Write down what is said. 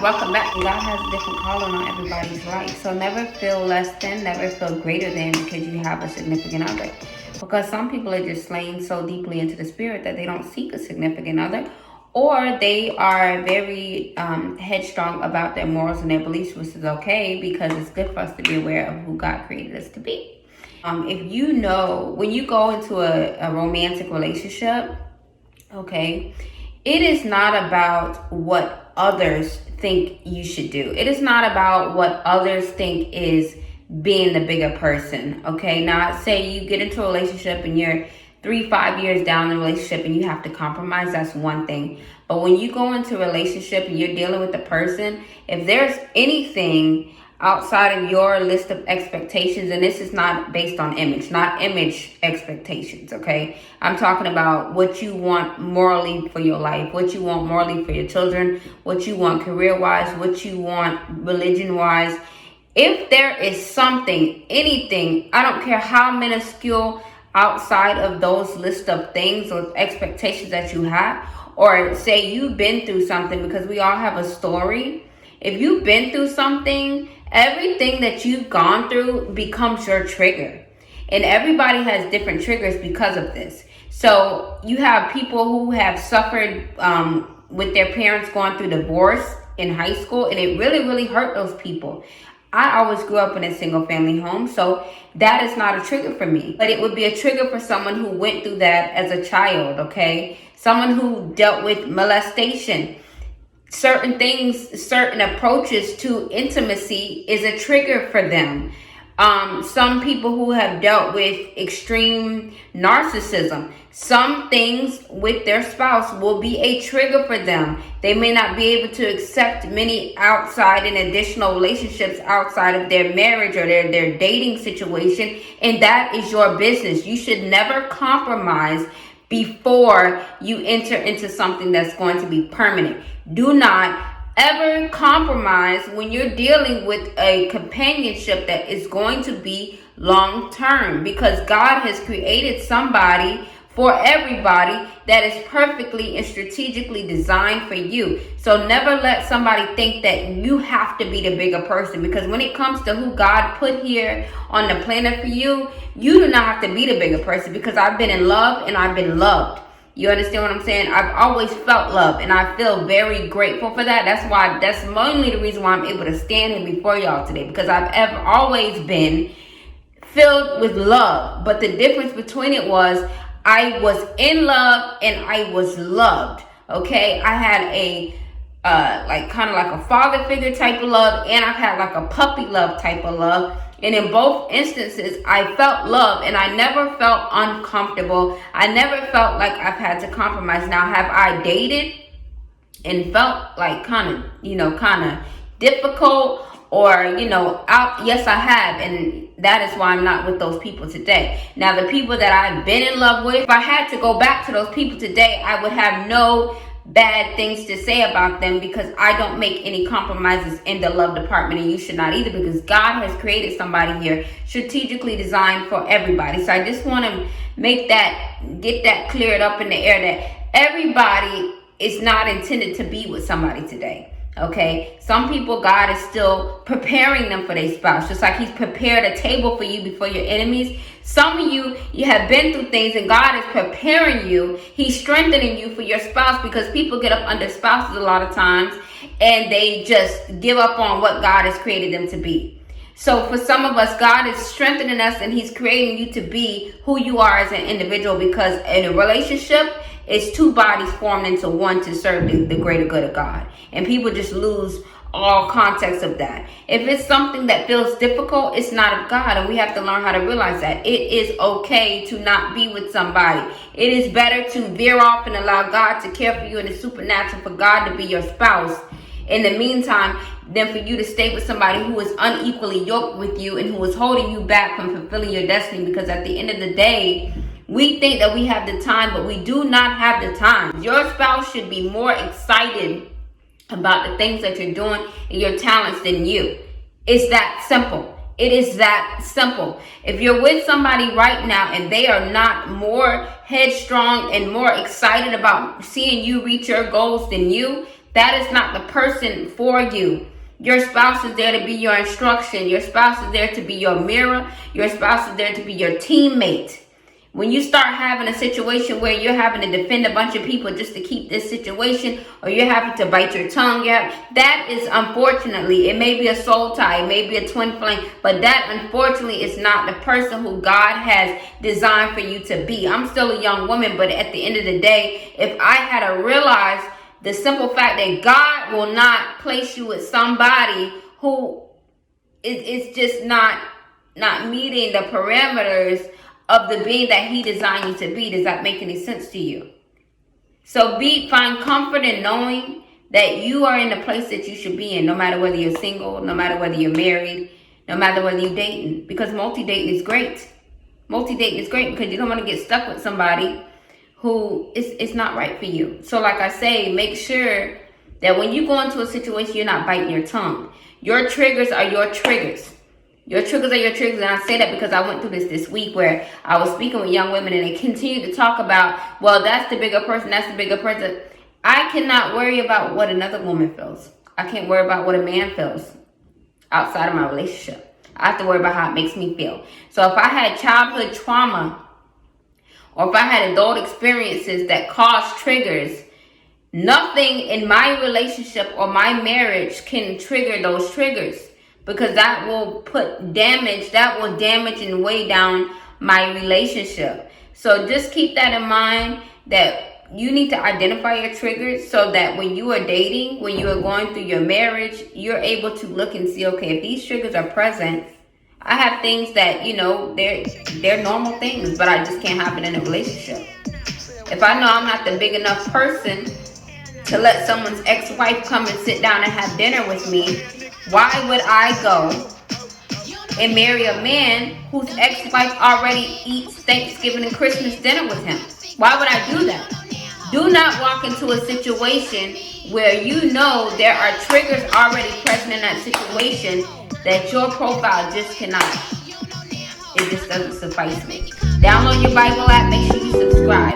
Welcome back. God has a different calling on everybody's life. So never feel less than, never feel greater than because you have a significant other. Because some people are just slain so deeply into the spirit that they don't seek a significant other, or they are very headstrong about their morals and their beliefs, which is okay because it's good for us to be aware of who God created us to be. If you know, when you go into a romantic relationship, okay, it is not about what others think you should do. It is not about what others think is being the bigger person. Okay, now say you get into a relationship and you're 3-5 years down the relationship and you have to compromise. That's one thing. But when you go into a relationship and you're dealing with the person, if there's anything outside of your list of expectations, and this is not based on image, not image expectations, okay? I'm talking about what you want morally for your life, what you want morally for your children, what you want career-wise, what you want religion-wise. If there is something, anything, I don't care how minuscule outside of those list of things or expectations that you have, or say you've been through something, because we all have a story. If you've been through something, everything that you've gone through becomes your trigger. And everybody has different triggers because of this. So you have people who have suffered with their parents going through divorce in high school, and it really, really hurt those people. I always grew up in a single family home, so that is not a trigger for me. But it would be a trigger for someone who went through that as a child, okay? Someone who dealt with molestation. Certain things, certain approaches to intimacy is a trigger for them. Some people who have dealt with extreme narcissism, some things with their spouse will be a trigger for them. They may not be able to accept many outside and additional relationships outside of their marriage or their dating situation, and that is your business. You should never compromise before you enter into something that's going to be permanent. Do not ever compromise when you're dealing with a companionship that is going to be long term, because God has created somebody for everybody that is perfectly and strategically designed for you. So never let somebody think that you have to be the bigger person, because when it comes to who God put here on the planet for you, you do not have to be the bigger person, because I've been in love and I've been loved. You understand what I'm saying? I've always felt love, and I feel very grateful for that. That's mainly the reason why I'm able to stand here before y'all today, because I've always been filled with love. But the difference between it was I was in love and I was loved. Okay, I had a kind of like a father figure type of love, and I've had like a puppy love type of love. And in both instances, I felt love, and I never felt uncomfortable. I never felt like I've had to compromise. Now, have I dated and felt like kind of difficult or, out? Yes, I have. And that is why I'm not with those people today. Now, the people that I've been in love with, if I had to go back to those people today, I would have no bad things to say about them, because I don't make any compromises in the love department, and you should not either, because God has created somebody here strategically designed for everybody. So I just want to get that cleared up in the air, that everybody is not intended to be with somebody today. Okay, some people, God is still preparing them for their spouse, just like He's prepared a table for you before your enemies. Some of you have been through things, and God is preparing you. He's strengthening you for your spouse, because people get up under spouses a lot of times, and they just give up on what God has created them to be. So for some of us, God is strengthening us, and He's creating you to be who you are as an individual, because in a relationship, it's two bodies formed into one to serve the greater good of God. And people just lose all context of that. If it's something that feels difficult, it's not of God. And we have to learn how to realize that. It is okay to not be with somebody. It is better to veer off and allow God to care for you in the supernatural, for God to be your spouse in the meantime, than for you to stay with somebody who is unequally yoked with you and who is holding you back from fulfilling your destiny. Because at the end of the day, we think that we have the time, but we do not have the time. Your spouse should be more excited about the things that you're doing and your talents than you. It's that simple. It is that simple. If you're with somebody right now and they are not more headstrong and more excited about seeing you reach your goals than you, That is not the person for you. Your spouse is there to be your instruction. Your spouse is there to be your mirror. Your spouse is there to be your teammate. When you start having a situation where you're having to defend a bunch of people just to keep this situation, or you're having to bite your tongue, that is, unfortunately, it may be a soul tie, it may be a twin flame, but that unfortunately is not the person who God has designed for you to be. I'm still a young woman, but at the end of the day, if I had to realize the simple fact that God will not place you with somebody who is just not meeting the parameters of the being that he designed you to be. Does that make any sense to you? So find comfort in knowing that you are in the place that you should be in, no matter whether you're single, no matter whether you're married, no matter whether you're dating. Because multi-dating is great. Multi-dating is great because you don't want to get stuck with somebody who is not right for you. So like I say, make sure that when you go into a situation, you're not biting your tongue. Your triggers are your triggers. Your triggers are your triggers, and I say that because I went through this week where I was speaking with young women, and they continue to talk about, well, that's the bigger person, that's the bigger person. I cannot worry about what another woman feels. I can't worry about what a man feels outside of my relationship. I have to worry about how it makes me feel. So if I had childhood trauma, or if I had adult experiences that caused triggers, nothing in my relationship or my marriage can trigger those triggers. Because that will damage and weigh down my relationship. So just keep that in mind, that you need to identify your triggers so that when you are dating, when you are going through your marriage, you're able to look and see, okay, if these triggers are present, I have things that, they're normal things, but I just can't happen in a relationship. If I know I'm not the big enough person to let someone's ex-wife come and sit down and have dinner with me, why would I go and marry a man whose ex-wife already eats Thanksgiving and Christmas dinner with him? Why would I do that? Do not walk into a situation where you know there are triggers already present in that situation that your profile just cannot. It just doesn't suffice me. Download your Bible app. Make sure you subscribe.